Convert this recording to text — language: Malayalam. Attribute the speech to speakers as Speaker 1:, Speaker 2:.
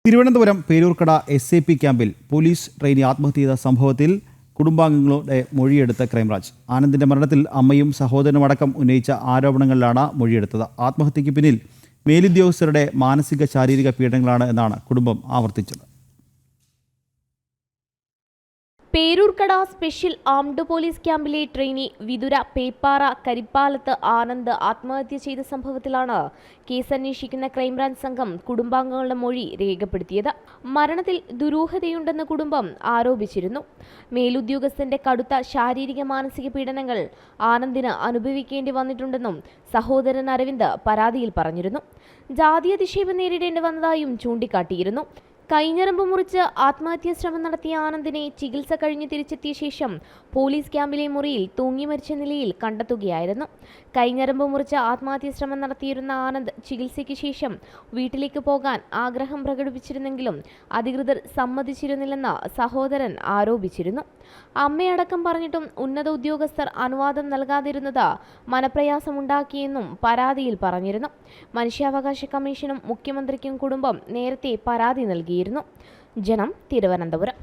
Speaker 1: തിരുവനന്തപുരം പേരൂർക്കട SAP ക്യാമ്പിൽ പോലീസ് ട്രെയിനി ആത്മഹത്യ ചെയ്ത സംഭവത്തിൽ കുടുംബാംഗങ്ങളുടെ മൊഴിയെടുത്ത ക്രൈംബ്രാഞ്ച്. ആനന്ദിന്റെ മരണത്തിൽ അമ്മയും സഹോദരനുമടക്കം ഉന്നയിച്ച ആരോപണങ്ങളിലാണ് മൊഴിയെടുത്തത്. ആത്മഹത്യയ്ക്ക് പിന്നിൽ മേലുദ്യോഗസ്ഥരുടെ മാനസിക ശാരീരിക പീഡനങ്ങളാണ് എന്നാണ് കുടുംബം ആവർത്തിച്ചത്.
Speaker 2: പേരൂർക്കട സ്പെഷ്യൽ ആംഡ് പോലീസ് ക്യാമ്പിലെ ട്രെയിനി വിതുര പേപ്പാറ കരിപ്പാലത്ത് ആനന്ദ് ആത്മഹത്യ ചെയ്ത സംഭവത്തിലാണ് കേസന്വേഷിക്കുന്ന ക്രൈംബ്രാഞ്ച് സംഘം കുടുംബാംഗങ്ങളുടെ മൊഴി രേഖപ്പെടുത്തിയത്. മരണത്തിൽ ദുരൂഹതയുണ്ടെന്ന് കുടുംബം ആരോപിച്ചിരുന്നു. മേലുദ്യോഗസ്ഥന്റെ കടുത്ത ശാരീരിക മാനസിക പീഡനങ്ങൾ ആനന്ദിന് അനുഭവിക്കേണ്ടി വന്നിട്ടുണ്ടെന്നും സഹോദരൻ അരവിന്ദ് പരാതിയിൽ പറഞ്ഞിരുന്നു. ജാതീയധിക്ഷേപം നേരിടേണ്ടി വന്നതായും ചൂണ്ടിക്കാട്ടിയിരുന്നു. കൈഞ്ഞരമ്പ് മുറിച്ച് ആത്മഹത്യാ ശ്രമം നടത്തിയ ആനന്ദിനെ ചികിത്സ കഴിഞ്ഞ് തിരിച്ചെത്തിയ ശേഷം പോലീസ് ക്യാമ്പിലെ മുറിയിൽ തൂങ്ങി മരിച്ച നിലയിൽ കണ്ടെത്തുകയായിരുന്നു. കൈഞ്ഞരമ്പ് മുറിച്ച് ആത്മഹത്യാ ശ്രമം നടത്തിയിരുന്ന ആനന്ദ് ചികിത്സയ്ക്ക് ശേഷം വീട്ടിലേക്ക് പോകാൻ ആഗ്രഹം പ്രകടിപ്പിച്ചിരുന്നെങ്കിലും അധികൃതർ സമ്മതിച്ചിരുന്നില്ലെന്ന് സഹോദരൻ ആരോപിച്ചിരുന്നു. അമ്മയടക്കം പറഞ്ഞിട്ടും ഉന്നത ഉദ്യോഗസ്ഥർ അനുവാദം നൽകാതിരുന്നത് മനപ്രയാസമുണ്ടാക്കിയെന്നും പരാതിയിൽ പറഞ്ഞിരുന്നു. മനുഷ്യാവകാശ കമ്മീഷനും മുഖ്യമന്ത്രിക്കും കുടുംബം നേരത്തെ പരാതി നൽകിയിരുന്നു. ജനം, തിരുവനന്തപുരം.